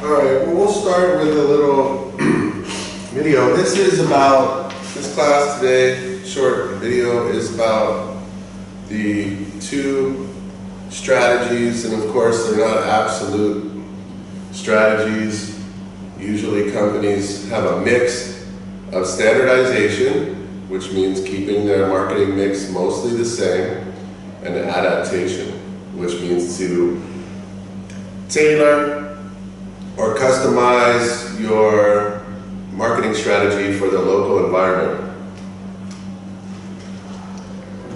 Alright, well, we'll start with a little video. This class today, short video, is about the two strategies, and of course they're not absolute strategies. Usually companies have a mix of standardization, which means keeping their marketing mix mostly the same, and adaptation, which means to tailor or customize your marketing strategy for the local environment.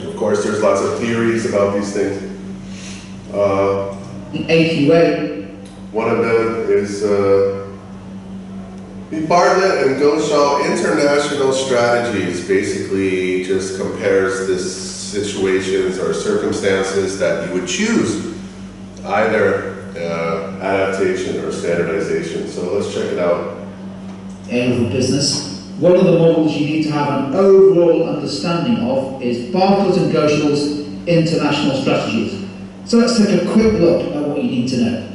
Of course, there's lots of theories about these things. The AQA. One of them is the Bartlett and Goshaw International Strategies. Basically just compares the situations or circumstances that you would choose, either adaptation or standardization. So let's check it out. Area of business. One of the models you need to have an overall understanding of is Bartlett and Goshaw's international strategies. So let's take a quick look at what you need to know.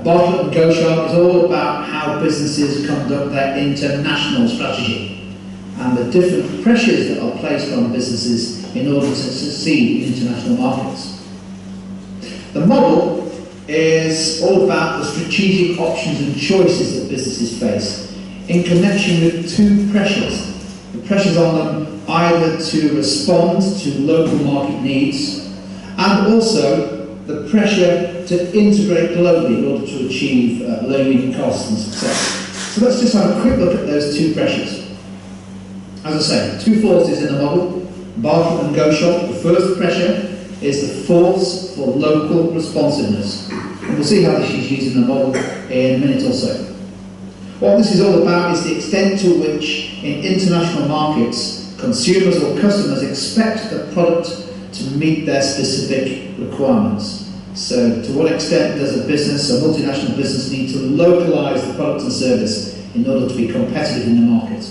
Bartlett and Goshaw is all about how businesses conduct their international strategy and the different pressures that are placed on businesses in order to succeed in international markets. The model is all about the strategic options and choices that businesses face in connection with two pressures. The pressures on them either to respond to local market needs, and also the pressure to integrate globally in order to achieve low unit costs and success. So let's just have a quick look at those two pressures. As I say, two forces in the model, Bartlett and Goshaw. The first pressure is the force for local responsiveness. And we'll see how this is used in the model in a minute or so. What this is all about is the extent to which in international markets consumers or customers expect the product to meet their specific requirements. So to what extent does a multinational business need to localize the product and service in order to be competitive in the market?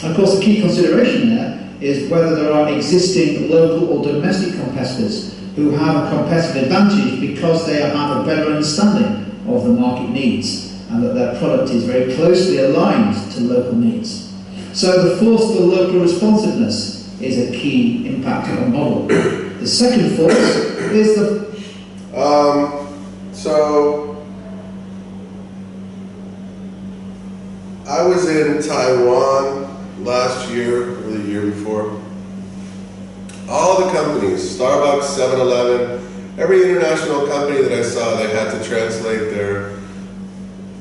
And of course the key consideration there is whether there are existing local or domestic competitors who have a competitive advantage because they have a better understanding of the market needs and that their product is very closely aligned to local needs. So the force for local responsiveness is a key impact on the model. The second force is the... So I was in Taiwan last year or the year before. All the companies, Starbucks, 7-Eleven, every international company that I saw, they had to translate their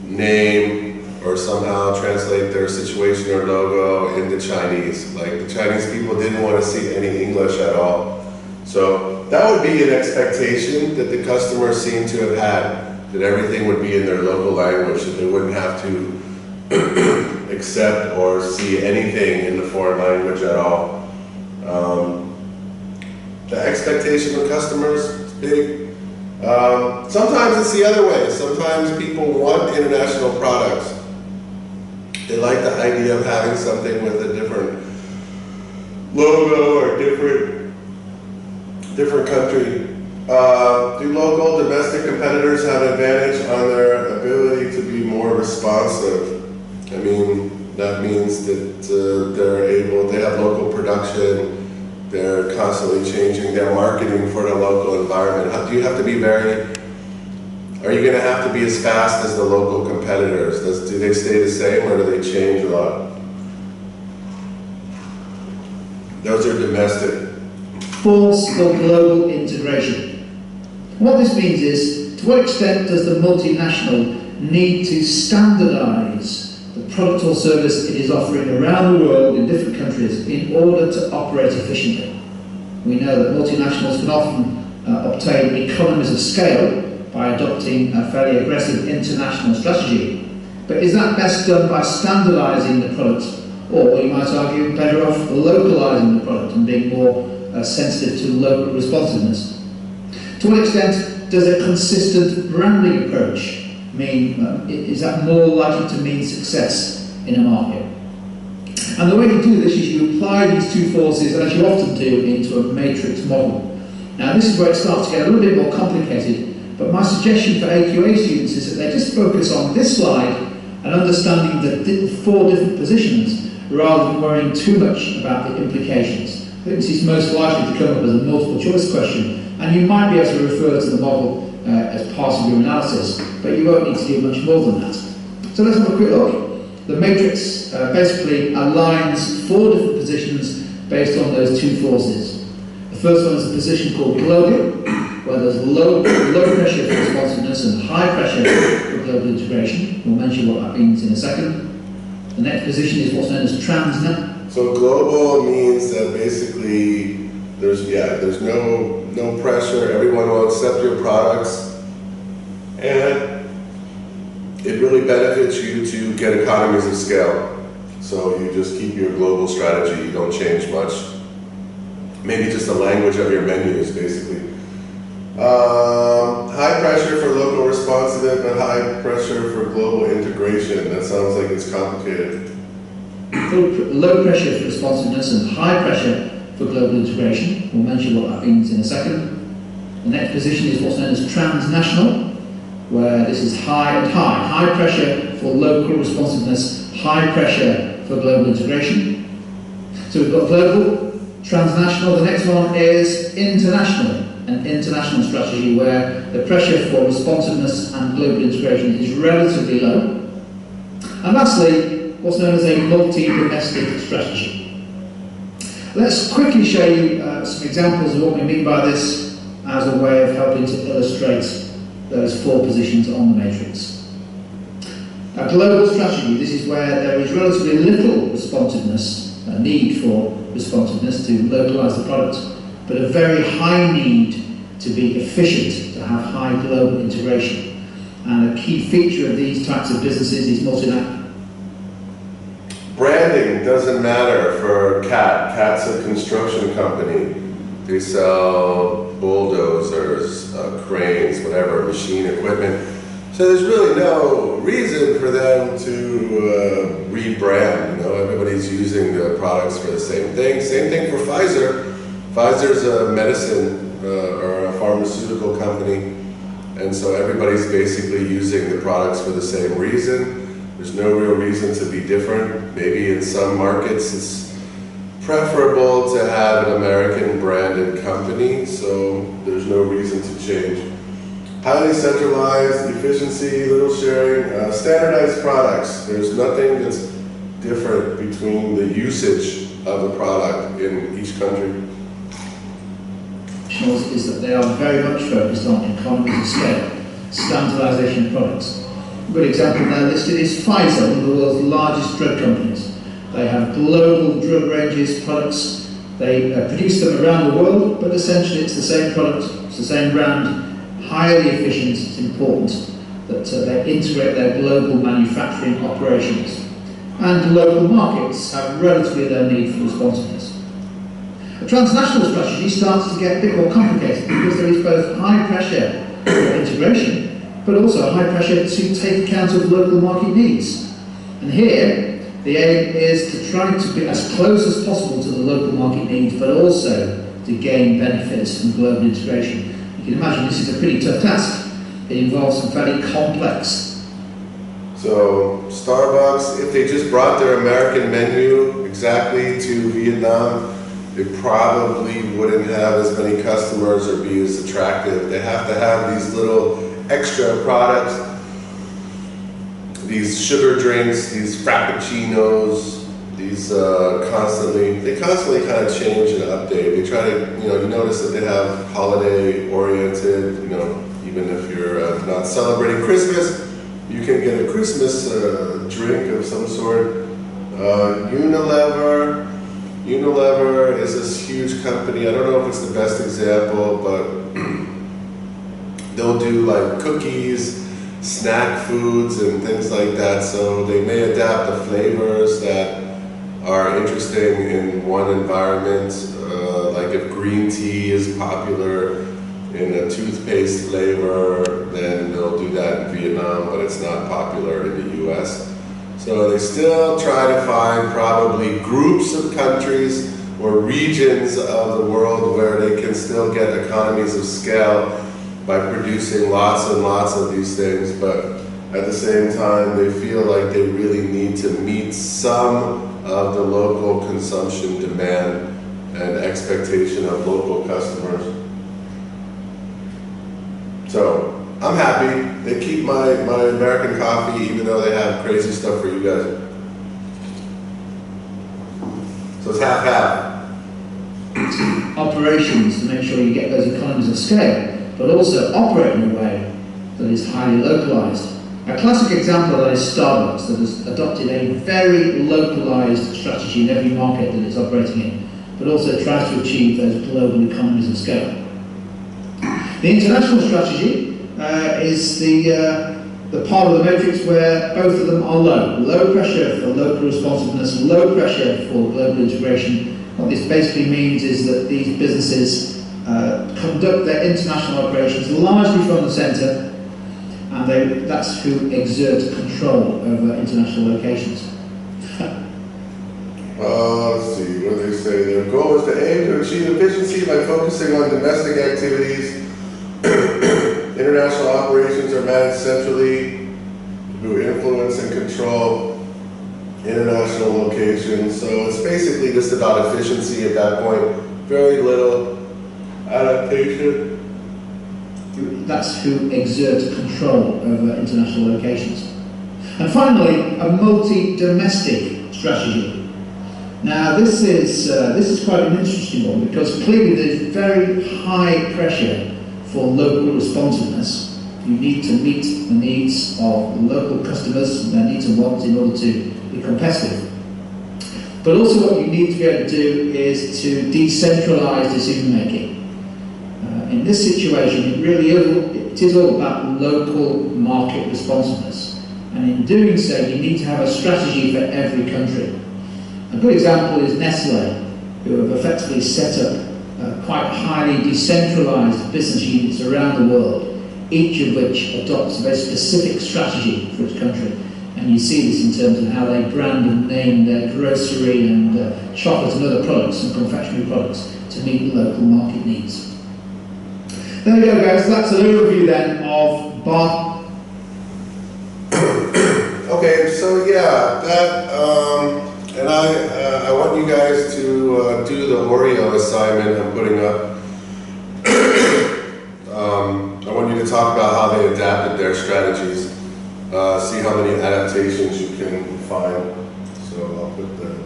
name or somehow translate their situation or logo into Chinese. Like the Chinese people didn't want to see any English at all. So that would be an expectation that the customers seem to have had, that everything would be in their local language, that they wouldn't have to accept or see anything in the foreign language at all. The expectation of customers is big. Sometimes it's the other way. Sometimes people want international products. They like the idea of having something with a different logo or different country. Do local domestic competitors have an advantage on their ability to be more responsive? I mean, that means that they have local production. They're constantly changing their marketing for the local environment. Do you have to be are you going to have to be as fast as the local competitors? Do they stay the same or do they change a lot? Those are domestic. Force for global integration. What this means is, to what extent does the multinational need to standardize the product or service it is offering around the world in different countries in order to operate efficiently? We know that multinationals can often obtain economies of scale by adopting a fairly aggressive international strategy. But is that best done by standardizing the product, or you might argue better off localizing the product and being more sensitive to local responsiveness? To what extent does a consistent branding approach mean, is that more likely to mean success in a market? And the way you do this is you apply these two forces, as you often do, into a matrix model. Now this is where it starts to get a little bit more complicated, But my suggestion for AQA students is that they just focus on this slide and understanding the 4 different positions rather than worrying too much about the implications. I think this is most likely to come up as a multiple choice question, and you might be able to refer to the model as part of your analysis, but you won't need to do much more than that. So let's have a quick look. The matrix basically aligns 4 different positions based on those 2 forces. The first one is a position called global, where there's low pressure for responsiveness and high pressure for global integration. We'll mention what that means in a second. The next position is what's known as transnet. So global means that basically there's no pressure, everyone will accept your products, and it really benefits you to get economies of scale. So you just keep your global strategy, you don't change much. Maybe just the language of your menus, basically. High pressure for local responsiveness, but high pressure for global integration. That sounds like it's complicated. Low pressure for responsiveness and high pressure for global integration. We'll mention what that means in a second. The next position is what's known as transnational, where this is high and high. High pressure for local responsiveness, high pressure for global integration. So we've got global, transnational. The next one is international. An international strategy where the pressure for responsiveness and global integration is relatively low. And lastly, what's known as a multi-domestic strategy. Let's quickly show you some examples of what we mean by this as a way of helping to illustrate those 4 positions on the matrix. A global strategy, this is where there is relatively little responsiveness, a need for responsiveness to localize the product, but a very high need to be efficient, to have high global integration. And a key feature of these types of businesses is multinational. Branding doesn't matter for CAT. CAT's a construction company. They sell bulldozers, cranes, whatever, machine equipment. So there's really no reason for them to rebrand. You know, everybody's using the products for the same thing. Same thing for Pfizer. Pfizer's a medicine or a pharmaceutical company, and so everybody's basically using the products for the same reason. There's no real reason to be different. Maybe in some markets it's preferable to have an American branded company, so there's no reason to change. Highly centralized, efficiency, little sharing, standardized products. There's nothing that's different between the usage of the product in each country. Is that they are very much focused on economies of scale, standardization of products. A good example there listed is Pfizer, one of the world's largest drug companies. They have global drug ranges, products. They produce them around the world, but essentially it's the same product, it's the same brand, highly efficient. It's important that they integrate their global manufacturing operations. And local markets have relatively low need for responsiveness. A transnational strategy starts to get a bit more complicated because there is both high pressure for integration, but also high pressure to take account of local market needs. And here, the aim is to try to be as close as possible to the local market needs, but also to gain benefits from global integration. You can imagine this is a pretty tough task. It involves some fairly complex. So Starbucks, if they just brought their American menu exactly to Vietnam, they probably wouldn't have as many customers or be as attractive. They have to have these little extra products, these sugar drinks, these frappuccinos, these they constantly kind of change and update. They try to, you notice that they have holiday oriented, even if you're not celebrating Christmas, you can get a Christmas drink of some sort. Unilever is this huge company. I don't know if it's the best example, but they'll do like cookies, snack foods, and things like that. So they may adapt the flavors that are interesting in one environment. Like if green tea is popular in a toothpaste flavor, then they'll do that in Vietnam, but it's not popular in the US. So they still try to find probably groups of countries or regions of the world where they can still get economies of scale by producing lots and lots of these things, but at the same time, they feel like they really need to meet some of the local consumption demand and expectation of local customers. So I'm happy. They keep my American coffee, even though they have crazy stuff for you guys. So it's half-half. Operations to make sure you get those economies of scale, but also operate in a way that is highly localized. A classic example of that is Starbucks, that has adopted a very localized strategy in every market that it's operating in, but also tries to achieve those global economies of scale. The international strategy is the part of the matrix where both of them are low. Low pressure for local responsiveness, low pressure for global integration. What this basically means is that these businesses conduct their international operations largely from the centre, and that's who exerts control over international locations. Let's see, what do they say? Their goal is to aim to achieve efficiency by focusing on domestic activities. International operations are managed centrally, who influence and control international locations. So it's basically just about efficiency at that point. Very little adaptation. That's who exerts control over international locations. And finally, a multi-domestic strategy. Now this is quite an interesting one, because clearly there's very high pressure for local responsiveness. You need to meet the needs of local customers, their needs and wants, in order to be competitive. But also what you need to be able to do is to decentralize decision making. In this situation, it is all about local market responsiveness. And in doing so, you need to have a strategy for every country. A good example is Nestle, who have effectively set up quite highly decentralized business units around the world, each of which adopts a very specific strategy for its country. And you see this in terms of how they brand and name their grocery and chocolate and other products and confectionery products to meet local market needs. There we go, guys. That's an overview then of bar. Okay, so yeah, that and I want you guys to do the Oreo assignment I'm putting up. I want you to talk about how they adapted their strategies. See how many adaptations you can find. So I'll put that.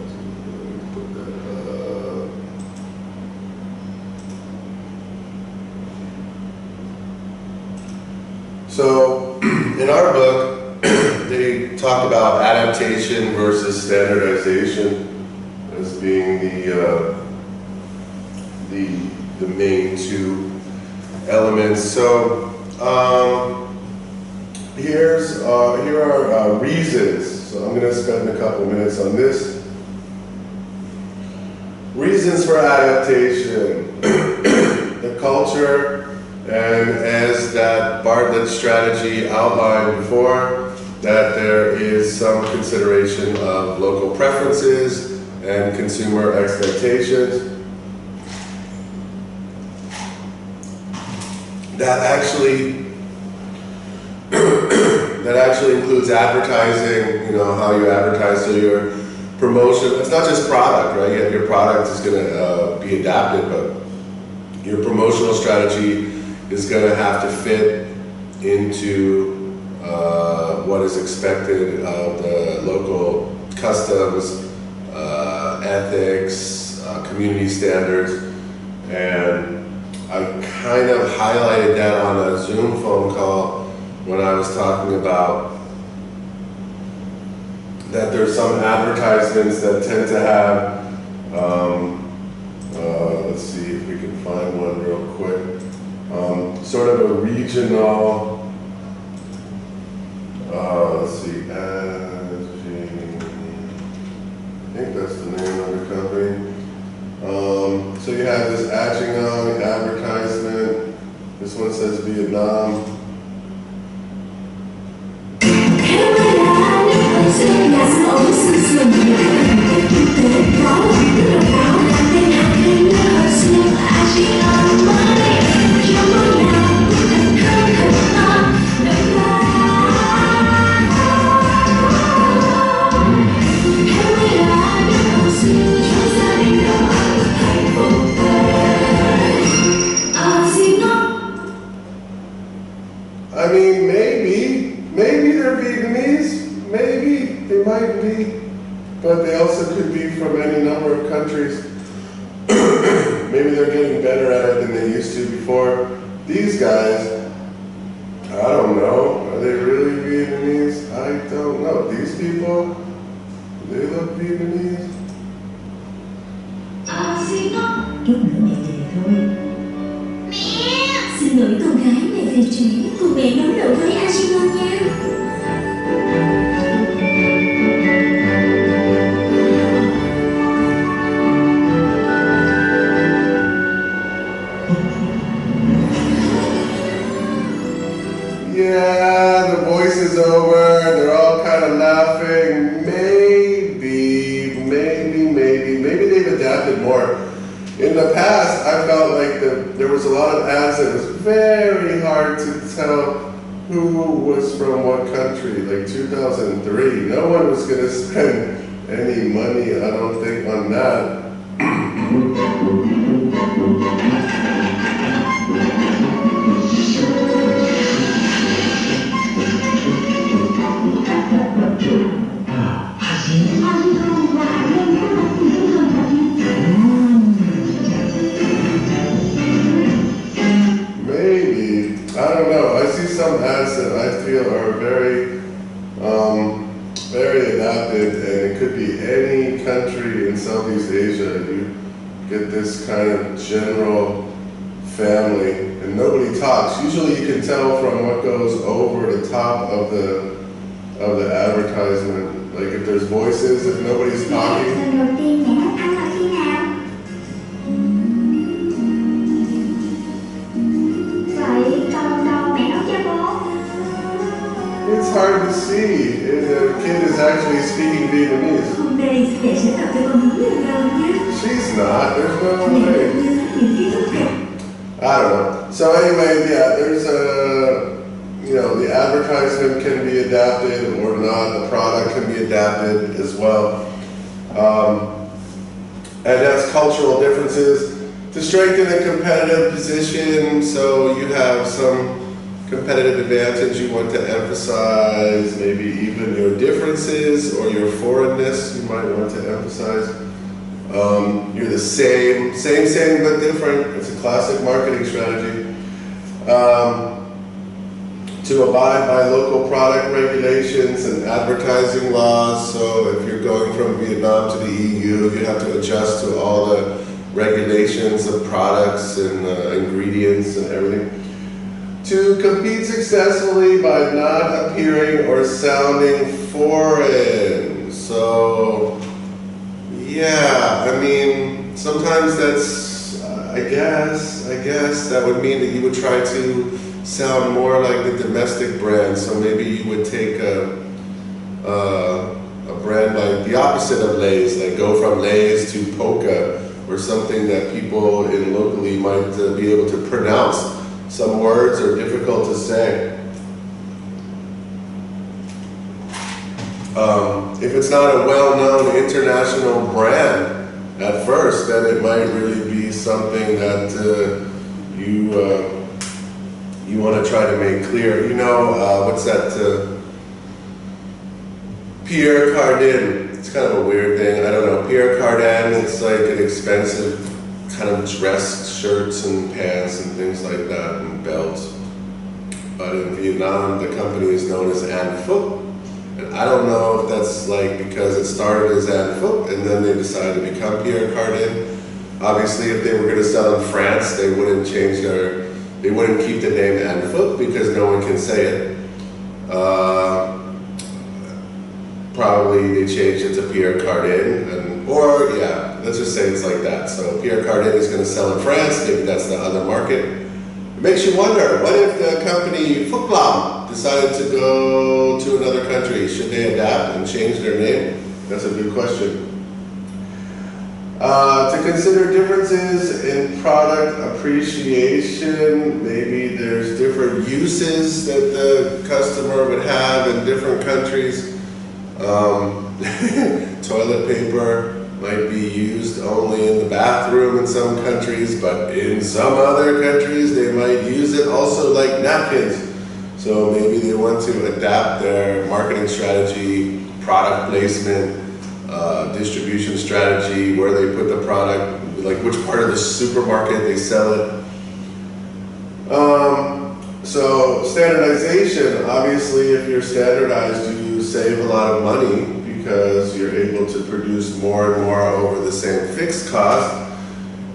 So in our book, they talk about adaptation versus standardization as being the main two elements. So here are reasons. So I'm going to spend a couple minutes on this. Reasons for adaptation. The culture, and as that Bartlett strategy outlined before, that there is some consideration of local preferences and consumer expectations. That actually includes advertising, you know, how you advertise, so your promotion, it's not just product, right? Your product is going to be adapted, but your promotional strategy is going to have to fit into what is expected of the local customs, ethics, community standards, and I kind of highlighted that on a Zoom phone call when I was talking about that there's some advertisements that tend to have, let's see if we can find one real quick, sort of a regional, let's see, I think that's the name of the company. So you have this Achingong advertisement. This one says Vietnam. I mean, maybe they're Vietnamese, maybe they might be, but they also could be from any number of countries. Maybe they're getting better at it than they used to before. These guys, I don't know, are they really Vietnamese? I don't know. These people, they look Vietnamese. Xin đó. Chút nữa mẹ về thôi. Mẹ! Xin lỗi con gái mẹ về trễ, cùng mẹ nấu lẩu với Ashino nha. Yeah, the voice is over, they're all kind of laughing. Maybe they've adapted more. In the past, I felt like there was a lot of ads that it was very hard to tell who was from what country. Like 2003, no one was going to spend any money, I don't think, on that. I don't know. I see some ads that I feel are very adapted, and it could be any country in Southeast Asia. You get this kind of general family, and nobody talks. Usually, you can tell from what goes over the top of the advertisement. Like if there's voices, if nobody's talking. It's hard to see if the kid is actually speaking Vietnamese. She's not, there's no way. I don't know. So anyway, yeah, there's the advertisement can be adapted or not, the product can be adapted as well. And that's cultural differences to strengthen a competitive position, so you have some competitive advantage you want to emphasize, maybe even your differences or your foreignness you might want to emphasize. You're the same but different. It's a classic marketing strategy. To abide by local product regulations and advertising laws. So if you're going from Vietnam to the EU, you have to adjust to all the regulations of products and ingredients and everything. To compete successfully by not appearing or sounding foreign. So, yeah, I mean, sometimes that's, I guess that would mean that you would try to sound more like the domestic brand. So maybe you would take a brand like the opposite of Lay's, like go from Lay's to Polka, or something that people in locally might be able to pronounce. Some words are difficult to say. If it's not a well-known international brand at first, then it might really be something that you want to try to make clear. You know, what's that? Pierre Cardin. It's kind of a weird thing. I don't know. Pierre Cardin, it's like an expensive kind of dress shirts and pants and things like that, and belts. But in Vietnam, the company is known as An Phúc. And I don't know if that's like because it started as An Phúc and then they decided to become Pierre Cardin. Obviously, if they were going to sell in France, they wouldn't keep the name An Phúc because no one can say it. Probably they changed it to Pierre Cardin, or yeah, let's just say it's like that. So Pierre Cardin is going to sell in France, maybe that's the other market. It makes you wonder, what if the company Phuc Lam decided to go to another country? Should they adapt and change their name? That's a good question. To consider differences in product appreciation, maybe there's different uses that the customer would have in different countries. Toilet paper might be used only in the bathroom in some countries, but in some other countries they might use it also like napkins. So maybe they want to adapt their marketing strategy, product placement, distribution strategy, where they put the product, like which part of the supermarket they sell it. So standardization, obviously if you're standardized, you save a lot of money because you're able to produce more and more over the same fixed cost,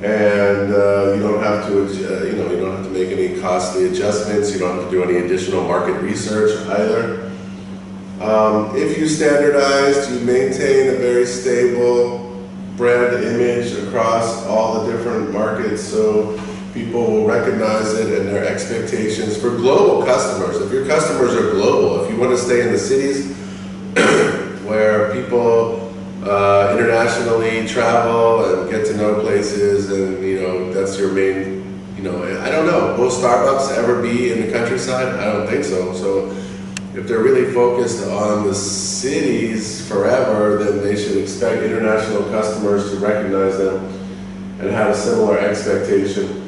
and you don't have to, you don't have to make any costly adjustments. You don't have to do any additional market research either. If you standardized, you maintain a very stable brand image across all the different markets, so people will recognize it and their expectations for global customers. If your customers are global, if you want to stay in the cities where people internationally travel and get to know places, and that's your main, I don't know, will Starbucks ever be in the countryside? I don't think so. So if they're really focused on the cities forever, then they should expect international customers to recognize them and have a similar expectation.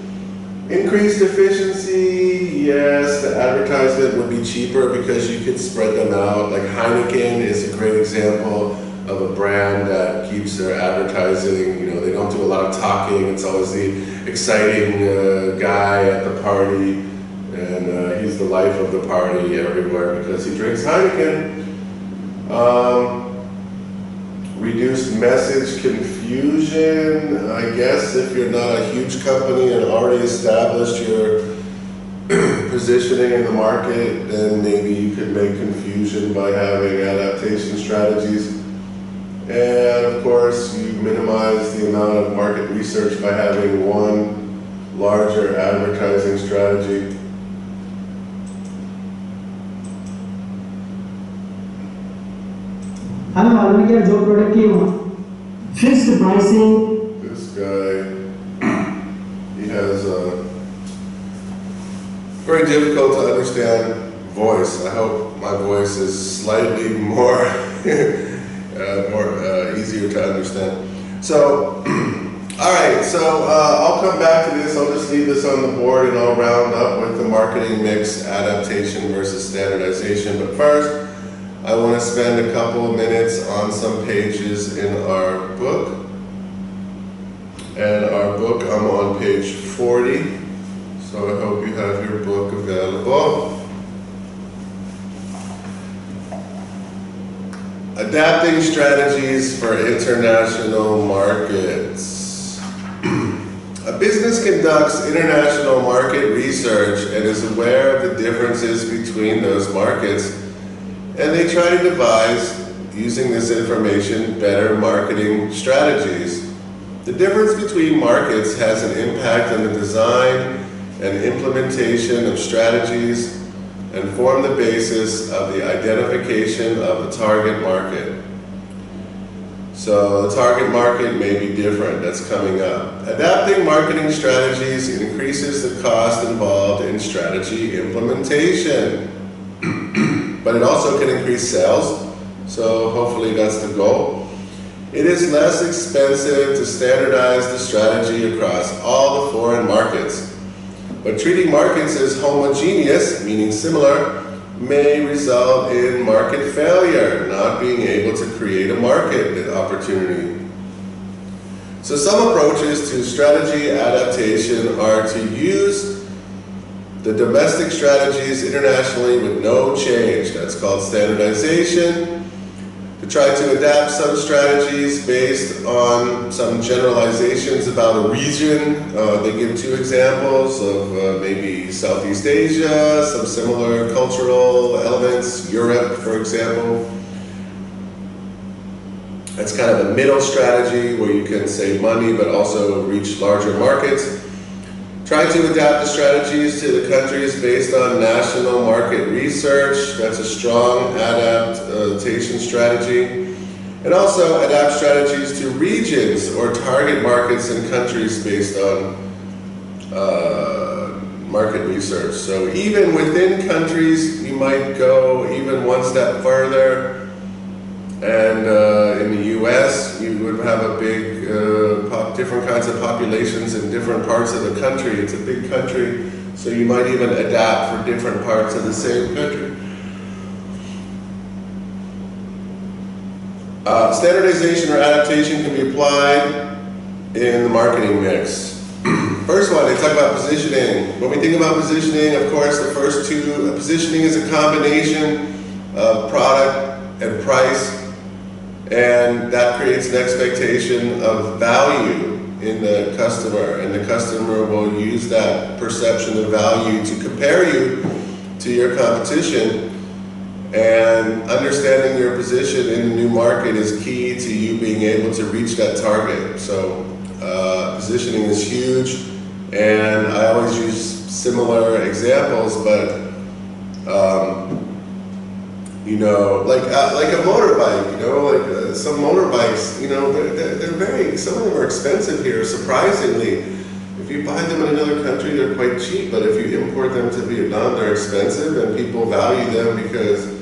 Increased efficiency, yes, the advertisement would be cheaper because you could spread them out. Like Heineken is a great example of a brand that keeps their advertising, they don't do a lot of talking. It's always the exciting guy at the party, and he's the life of the party everywhere because he drinks Heineken. Reduced message confusion. I guess if you're not a huge company and already established your positioning in the market, then maybe you could make confusion by having adaptation strategies. And of course, you minimize the amount of market research by having one larger advertising strategy. Fixed pricing. This guy, he has a very difficult to understand voice. I hope my voice is slightly more, easier to understand. So, all right, so I'll come back to this. I'll just leave this on the board and I'll round up with the marketing mix, adaptation versus standardization. But first, I want to spend a couple of minutes on some pages in our book. And our book, I'm on page 40. So I hope you have your book available. Adapting strategies for international markets. A business conducts international market research and is aware of the differences between those markets, and they try to devise, using this information, better marketing strategies. The difference between markets has an impact on the design and implementation of strategies and form the basis of the identification of the target market. So the target market may be different, that's coming up. Adapting marketing strategies increases the cost involved in strategy implementation. But it also can increase sales, so hopefully that's the goal. It is less expensive to standardize the strategy across all the foreign markets. But treating markets as homogeneous, meaning similar, may result in market failure, not being able to create a market opportunity. So some approaches to strategy adaptation are to use the domestic strategies internationally with no change. That's called standardization. To try to adapt some strategies based on some generalizations about a region. They give two examples of maybe Southeast Asia, some similar cultural elements, Europe, for example. That's kind of a middle strategy where you can save money but also reach larger markets. Try to adapt the strategies to the countries based on national market research. That's a strong adaptation strategy. And also adapt strategies to regions or target markets and countries based on market research. So even within countries, you might go even one step further. And in the US, you would have a big, different kinds of populations in different parts of the country. It's a big country, So you might even adapt for different parts of the same country. Standardization or adaptation can be applied in the marketing mix. First one, they talk about positioning. When we think about positioning, of course, the first two, positioning is a combination of product and price, and that creates an expectation of value in the customer, and the customer will use that perception of value to compare you to your competition. And understanding your position in the new market is key to you being able to reach that target. So positioning is huge, and I always use similar examples, but you know, like a motorbike, you know, like some motorbikes, you know, they're very, some of them are expensive here, surprisingly. If you buy them in another country, they're quite cheap, but if you import them to Vietnam, they're expensive, and people value them because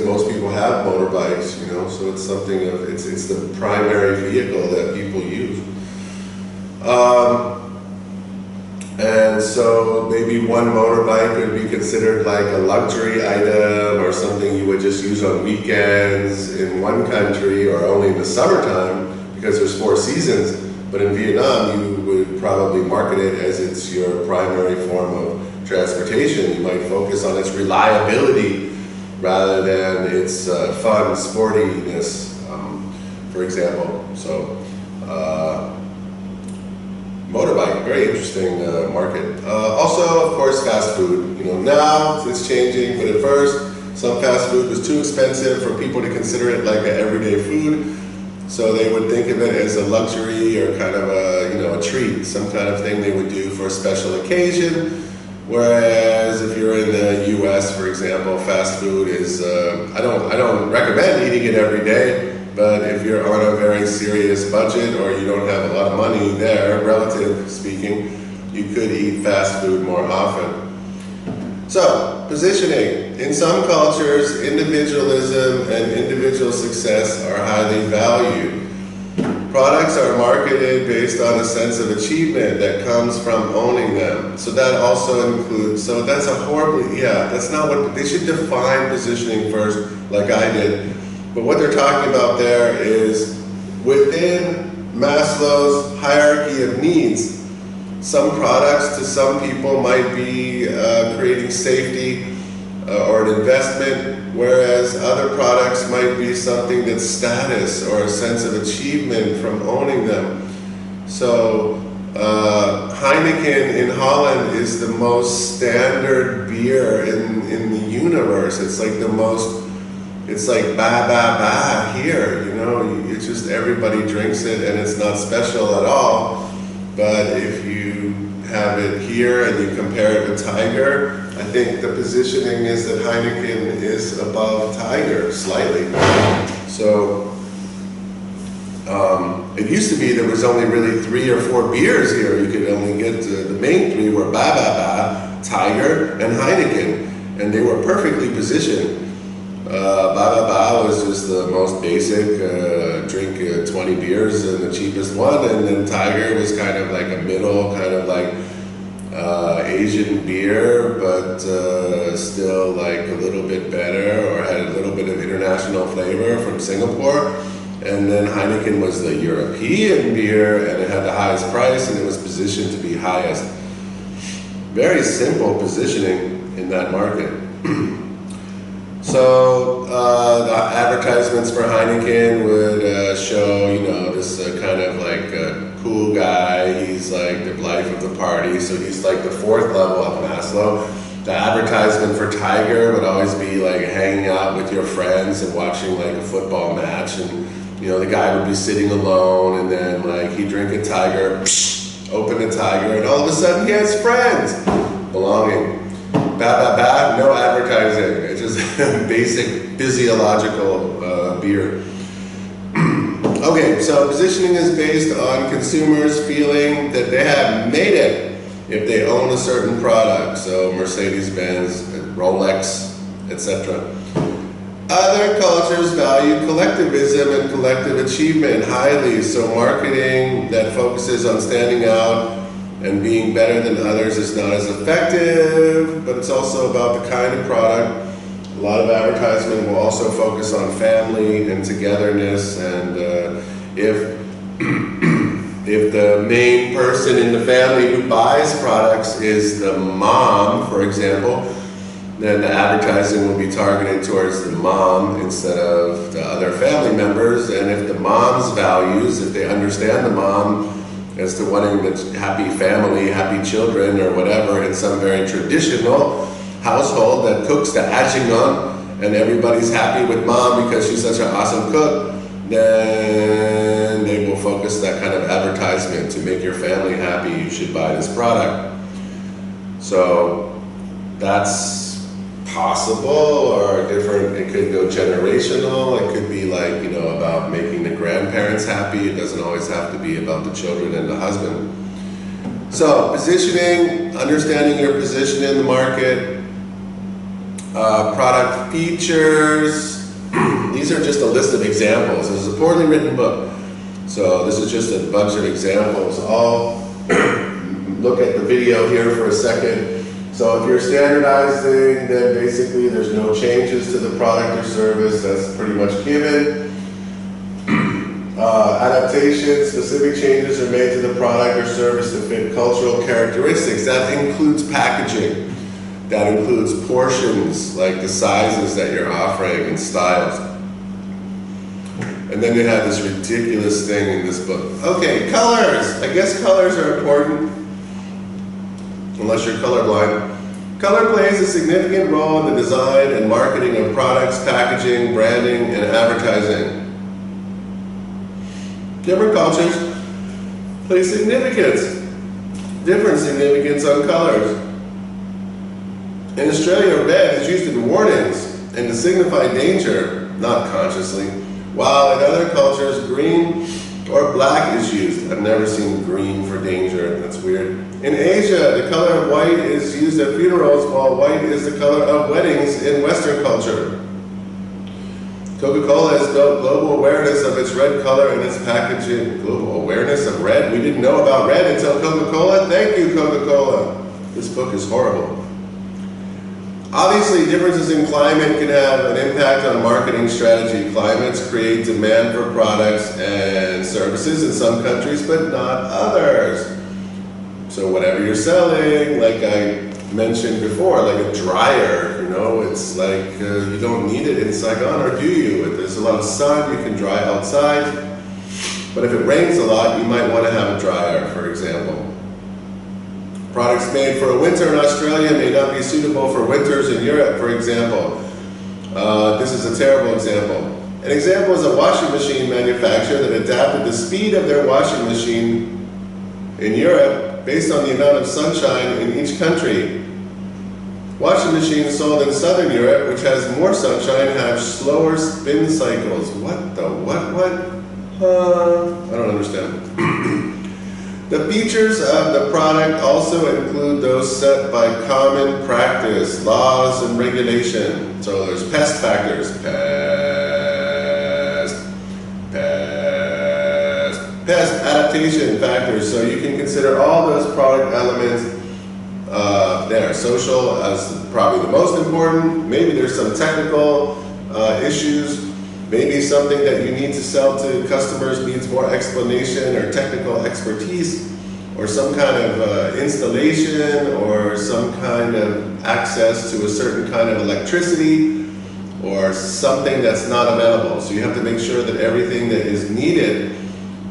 most people have motorbikes, you know, so it's something of, it's the primary vehicle that people use. And so maybe one motorbike would be considered like a luxury item or something you would just use on weekends in one country or only in the summertime because there's 4 seasons. But in Vietnam, you would probably market it as it's your primary form of transportation. You might focus on its reliability rather than its fun, sportiness, for example. So, motorbike, very interesting market. Also, of course, fast food. You know, now it's changing, but at first, some fast food was too expensive for people to consider it like an everyday food. So they would think of it as a luxury or kind of a, you know, a treat, some kind of thing they would do for a special occasion. Whereas if you're in the US, for example, fast food is, I don't recommend eating it every day. But if you're on a very serious budget or you don't have a lot of money there, relative speaking, you could eat fast food more often. So, positioning. In some cultures, individualism and individual success are highly valued. Products are marketed based on a sense of achievement that comes from owning them. So that also includes, so that's a horribly, yeah, that's not what, they should define positioning first, like I did. But what they're talking about there is within Maslow's hierarchy of needs, some products to some people might be creating safety or an investment, whereas other products might be something that's status or a sense of achievement from owning them. So Heineken in Holland is the most standard beer in the universe. It's like the most, it's like ba ba ba here, you know, it's just everybody drinks it and it's not special at all. But if you have it here and you compare it with Tiger, I think the positioning is that Heineken is above Tiger slightly. So it used to be there was only really 3 or 4 beers here. You could only get the main 3 were Ba Ba Ba, Tiger, and Heineken, and they were perfectly positioned. Ba Ba Ba was just the most basic, drink 20 beers and the cheapest one, and then Tiger was kind of like a middle, kind of like Asian beer, but still like a little bit better, or had a little bit of international flavor from Singapore. And then Heineken was the European beer, and it had the highest price, and it was positioned to be highest. Very simple positioning in that market. So the advertisements for Heineken would show, you know, this kind of like cool guy. He's like the life of the party, so he's like the 4th level of Maslow. The advertisement for Tiger would always be like hanging out with your friends and watching like a football match, and you know, the guy would be sitting alone, and then like he'd drink a Tiger, open a Tiger, and all of a sudden he has friends. Belonging. Ba ba ba, no advertising. It's just basic physiological beer. Okay, so positioning is based on consumers feeling that they have made it if they own a certain product. So Mercedes-Benz, Rolex, etc. Other cultures value collectivism and collective achievement highly. So marketing that focuses on standing out and being better than others is not as effective, but it's also about the kind of product. A lot of advertisement will also focus on family and togetherness, and if the main person in the family who buys products is the mom, for example, then the advertising will be targeted towards the mom instead of the other family members. And if the mom's values, if they understand the mom as to wanting the happy family, happy children, or whatever, in some very traditional household that cooks the ajingon and everybody's happy with mom because she's such an awesome cook, then they will focus that kind of advertisement to make your family happy. You should buy this product. So that's possible, or different. It could go generational. It could be like, you know, about making the grandparents happy. It doesn't always have to be about the children and the husband. So positioning, understanding your position in the market, product features. These are just a list of examples. This is a poorly written book, so this is just a bunch of examples. I'll look at the video here for a second. So if you're standardizing, then basically there's no changes to the product or service. That's pretty much given. Adaptations, specific changes are made to the product or service to fit cultural characteristics. That includes packaging. That includes portions, like the sizes that you're offering and styles. And then they have this ridiculous thing in this book. Okay, colors. I guess colors are important, unless you're colorblind. Color plays a significant role in the design and marketing of products, packaging, branding, and advertising. Different cultures place different significance on colors. In Australia, red is used in warnings and to signify danger, not consciously, while in other cultures, green or black is used. I've never seen green for danger. That's weird. In Asia, the color of white is used at funerals, while white is the color of weddings in Western culture. Coca-Cola has built global awareness of its red color and its packaging. Global awareness of red? We didn't know about red until Coca-Cola? Thank you, Coca-Cola. This book is horrible. Obviously, differences in climate can have an impact on marketing strategy. Climates create demand for products and services in some countries, but not others. So whatever you're selling, like I mentioned before, like a dryer, you know, it's like you don't need it in Saigon, or do you? If there's a lot of sun, you can dry outside. But if it rains a lot, you might want to have a dryer, for example. Products made for a winter in Australia may not be suitable for winters in Europe, for example. This is a terrible example. An example is a washing machine manufacturer that adapted the speed of their washing machine in Europe based on the amount of sunshine in each country. Washing machines sold in Southern Europe, which has more sunshine, have slower spin cycles. What the what? I don't understand. The features of the product also include those set by common practice, laws, and regulation. So there's pest factors, pest adaptation factors. So you can consider all those product elements there. Social as probably the most important. Maybe there's some technical issues. Maybe something that you need to sell to customers needs more explanation or technical expertise, or some kind of installation, or some kind of access to a certain kind of electricity, or something that's not available. So you have to make sure that everything that is needed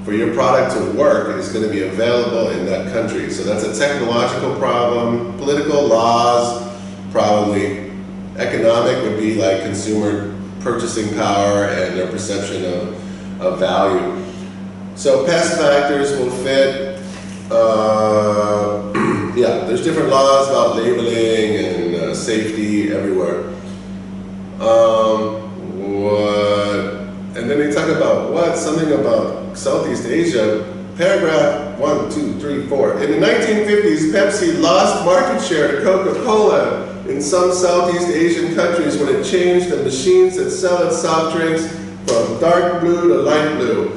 for your product to work is going to be available in that country. So that's a technological problem. Political laws, probably. Economic would be like consumer purchasing power and their perception of value. So pest factors will fit. Yeah, there's different laws about labeling and safety everywhere. And then they talk about something about Southeast Asia. Paragraph 1, 2, 3, 4. In the 1950s, Pepsi lost market share to Coca-Cola in some Southeast Asian countries when it changed the machines that sell its soft drinks from dark blue to light blue.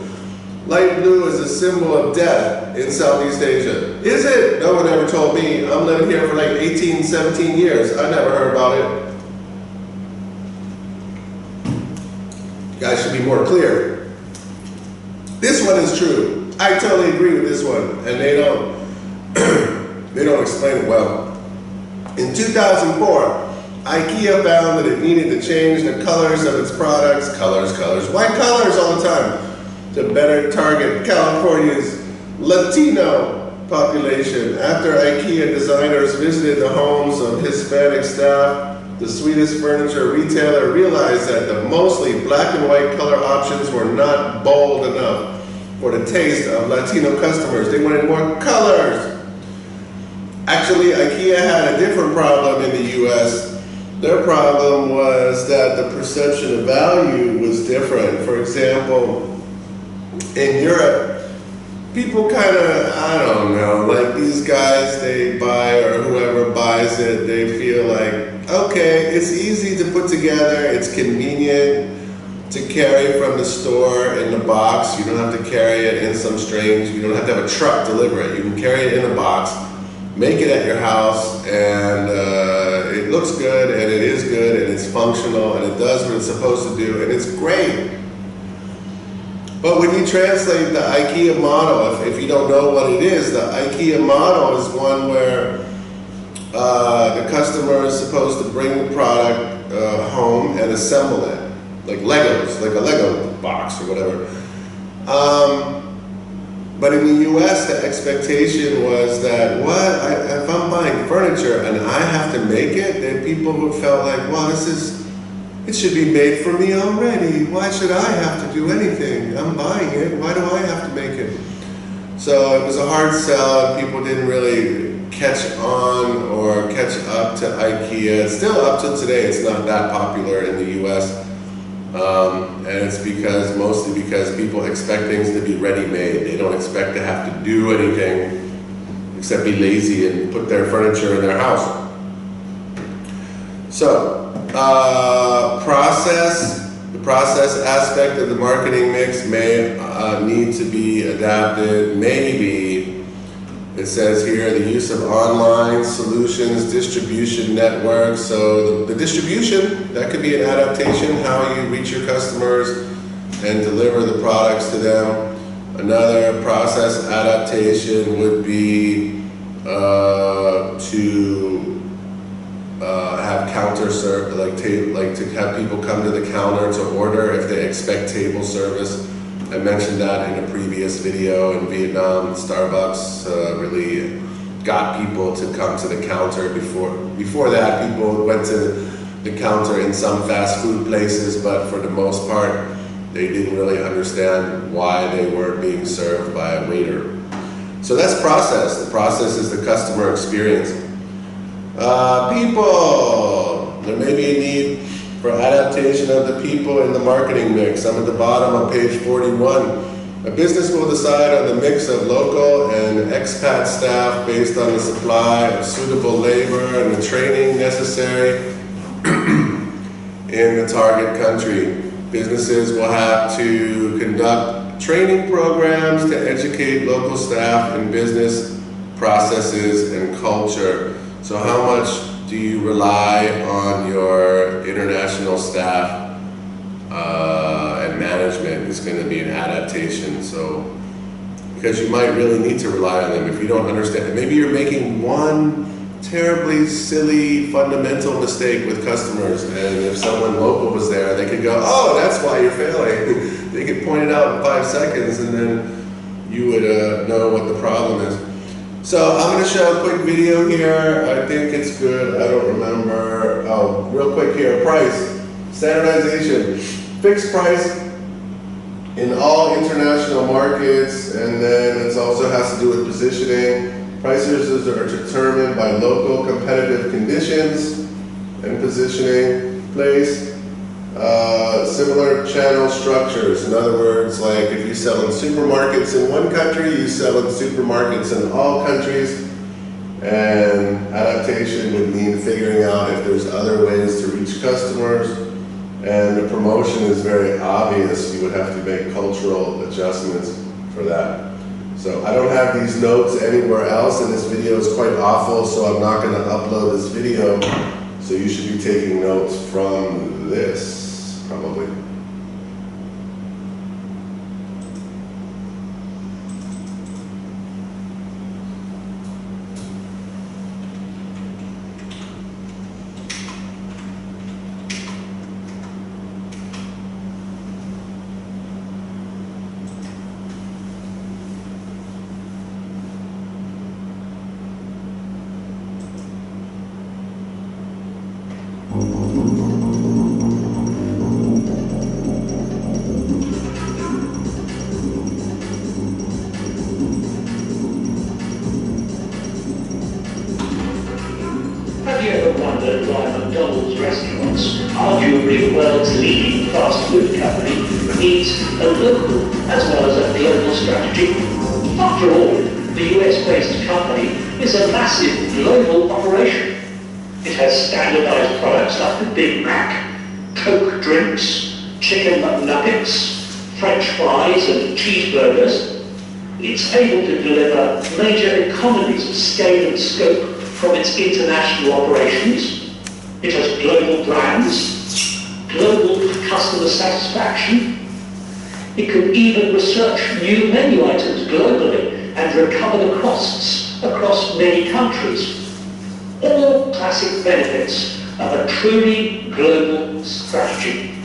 Light blue is a symbol of death in Southeast Asia. Is it? No one ever told me. I'm living here for like 18, 17 years. I never heard about it. You guys should be more clear. This one is true. I totally agree with this one, and they don't explain it well. In 2004, IKEA found that it needed to change the colors of its products, white colors all the time, to better target California's Latino population. After IKEA designers visited the homes of Hispanic staff, the Swedish furniture retailer realized that the mostly black and white color options were not bold enough for the taste of Latino customers. They wanted more colors. Actually, IKEA had a different problem in the US. Their problem was that the perception of value was different. For example, in Europe, people kind of, I don't know, like these guys, they buy, or whoever buys it, they feel like, okay, it's easy to put together, it's convenient to carry from the store in the box. You don't have to carry it in some strange, you don't have to have a truck deliver it. You can carry it in a box, make it at your house, and it looks good, and it is good, and it's functional, and it does what it's supposed to do, and it's great. But when you translate the IKEA model, if you don't know what it is, the IKEA model is one where the customer is supposed to bring the product home and assemble it, like Legos, like a Lego box or whatever. But in the US, the expectation was that, if I'm buying furniture and I have to make it, then people who felt like, well, it should be made for me already. Why should I have to do anything? I'm buying it, why do I have to make it? So it was a hard sell, and people didn't really catch on or catch up to IKEA. Still up to today, it's not that popular in the US. And it's mostly because people expect things to be ready-made. They don't expect to have to do anything except be lazy and put their furniture in their house. So, the process aspect of the marketing mix may need to be adapted. Maybe, it says here, the use of online solutions, distribution networks. So the distribution, that could be an adaptation, how you reach your customers and deliver the products to them. Another process adaptation would be to have counter serve, like to have people come to the counter to order if they expect table service. I mentioned that in a previous video. In Vietnam, Starbucks really got people to come to the counter. Before that, people went to the counter in some fast food places, but for the most part, they didn't really understand why they weren't being served by a waiter. So that's process. The process is the customer experience. People, there may be a need for adaptation of the people in the marketing mix. I'm at the bottom of page 41. A business will decide on the mix of local and expat staff based on the supply of suitable labor and the training necessary in the target country. Businesses will have to conduct training programs to educate local staff in business processes and culture. So how much do you rely on your international staff and management is going to be an adaptation. So, because you might really need to rely on them if you don't understand. Maybe you're making one terribly silly fundamental mistake with customers, and if someone local was there, they could go, oh, that's why you're failing. They could point it out in 5 seconds, and then you would know what the problem is. So I'm going to show a quick video here. I think it's good. I don't remember. Oh, real quick here. Price. Standardization. Fixed price in all international markets, and then it also has to do with positioning. Prices are determined by local competitive conditions and positioning. Place. Similar channel structures. In other words, like if you sell in supermarkets in one country, you sell in supermarkets in all countries. And adaptation would mean figuring out if there's other ways to reach customers. And the promotion is very obvious. You would have to make cultural adjustments. for that. So I don't have these notes anywhere else, and this video is quite awful, so I'm not going to upload this video. So you should be taking notes from this, probably. Have you ever wondered why McDonald's restaurants, arguably the world's leading fast food company, needs a local as well as a global strategy? After all, the US-based company is a massive global operation. It has standardized products like the Big Mac, Coke drinks, chicken McNuggets, French fries and cheeseburgers. It's able to deliver major economies of scale and scope from its international operations. It has global brands, global customer satisfaction. It can even research new menu items globally and recover the costs across many countries. All classic benefits of a truly global strategy.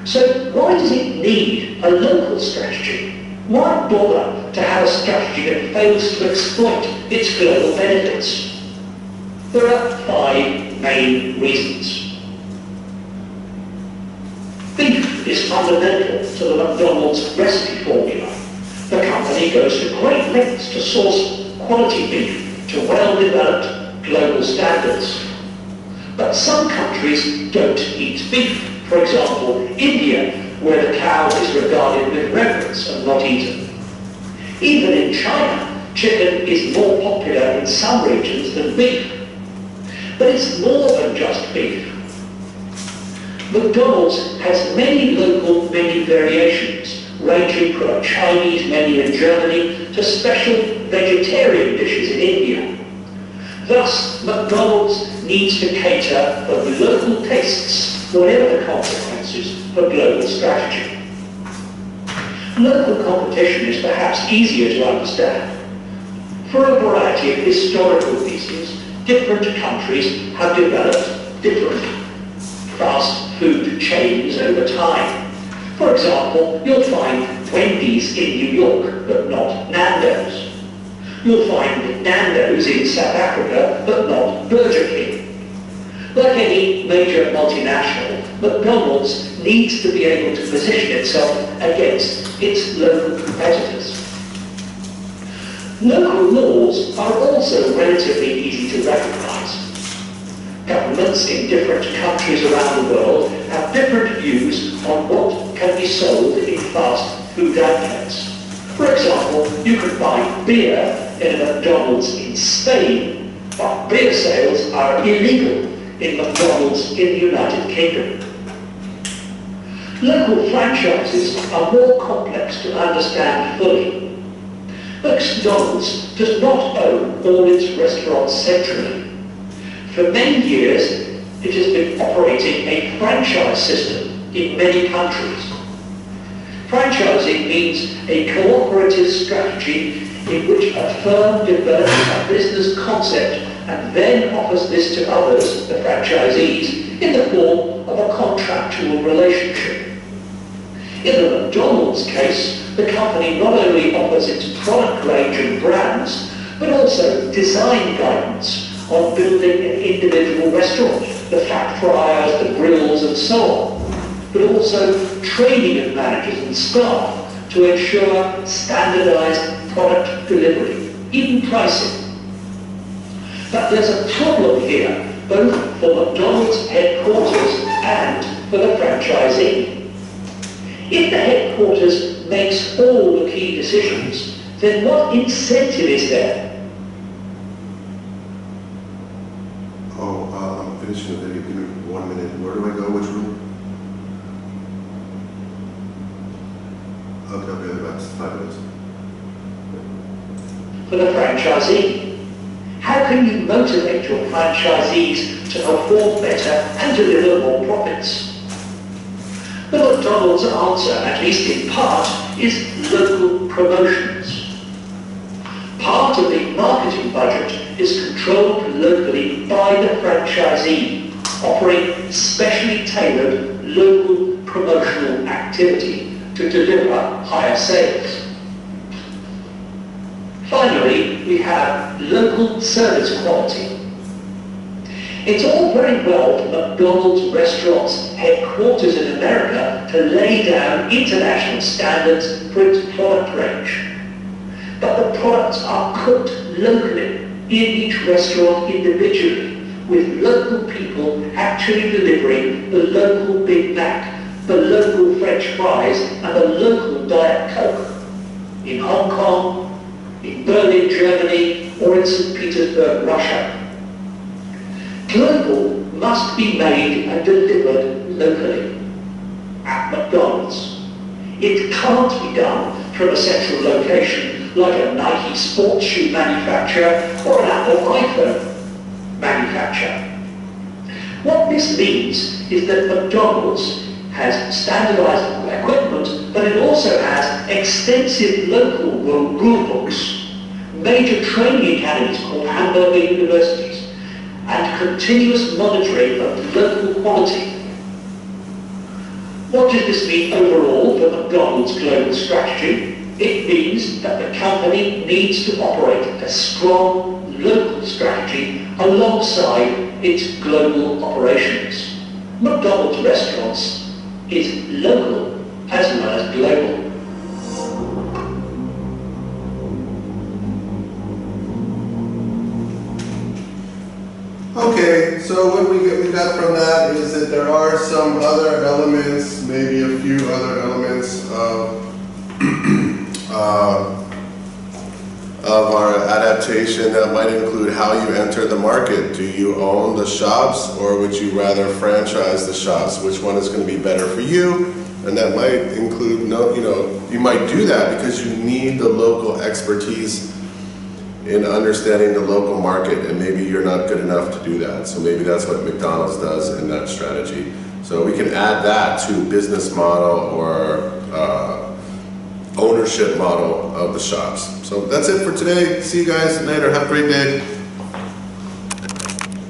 So why does it need a local strategy? Why bother to have a strategy that fails to exploit its global benefits? There are 5 main reasons. Beef is fundamental to the McDonald's recipe formula. The company goes to great lengths to source quality beef to well-developed global standards. But some countries don't eat beef. For example, India, where the cow is regarded with reverence and not eaten. Even in China, chicken is more popular in some regions than beef. But it's more than just beef. McDonald's has many local menu variations, ranging from a Chinese menu in Germany to special vegetarian dishes in India. Thus, McDonald's needs to cater for local tastes, whatever the consequences for global strategy. Local competition is perhaps easier to understand. For a variety of historical reasons, different countries have developed different fast food chains over time. For example, you'll find Wendy's in New York, but not Nando's. You'll find Nando's in South Africa, but not Burger King. Like any major multinational, McDonald's needs to be able to position itself against its local competitors. Local laws are also relatively easy to recognise. Governments in different countries around the world have different views on what can be sold in fast food outlets. For example, you can buy beer in a McDonald's in Spain, but beer sales are illegal in McDonald's in the United Kingdom. Local franchises are more complex to understand fully. McDonald's does not own all its restaurants centrally. For many years, it has been operating a franchise system in many countries. Franchising means a cooperative strategy in which a firm develops a business concept and then offers this to others, the franchisees, in the form of a contractual relationship. In the McDonald's case, the company not only offers its product range and brands, but also design guidance on building an individual restaurant, the fat fryers, the grills and so on, but also training of managers and staff to ensure standardized product delivery, even pricing. But there's a problem here, both for McDonald's headquarters and for the franchisee. If the headquarters makes all the key decisions, then what incentive is there? Oh, I'm finishing the video. Give me 1 minute. Where do I go? Which room? Okay, about 5 minutes. For the franchisee, how can you motivate your franchisees to perform better and deliver more profits? The McDonald's answer, at least in part, is local promotions. Part of the marketing budget is controlled locally by the franchisee, offering specially tailored local promotional activity to deliver higher sales. Finally, we have local service quality. It's all very well for McDonald's restaurants' headquarters in America to lay down international standards for its product range. But the products are cooked locally in each restaurant individually, with local people actually delivering the local Big Mac, the local French fries, and the local Diet Coke. In Hong Kong, in Berlin, Germany, or in St. Petersburg, Russia. Global must be made and delivered locally. At McDonald's, it can't be done from a central location like a Nike sports shoe manufacturer or an Apple iPhone manufacturer. What this means is that McDonald's has standardized equipment, but it also has extensive local rule books, major training academies called hamburger universities, and continuous monitoring of local quality. What does this mean overall for McDonald's global strategy? It means that the company needs to operate a strong local strategy alongside its global operations. McDonald's restaurants is local as well as global. Okay, so what we got from that is that there are some other elements, maybe a few other elements of our adaptation that might include how you enter the market. Do you own the shops, or would you rather franchise the shops? Which one is going to be better for you? And that might include, you might do that because you need the local expertise in understanding the local market, and maybe you're not good enough to do that. So maybe that's what McDonald's does in that strategy. So we can add that to business model or ownership model of the shops. So that's it for today. See you guys later. Have a great day.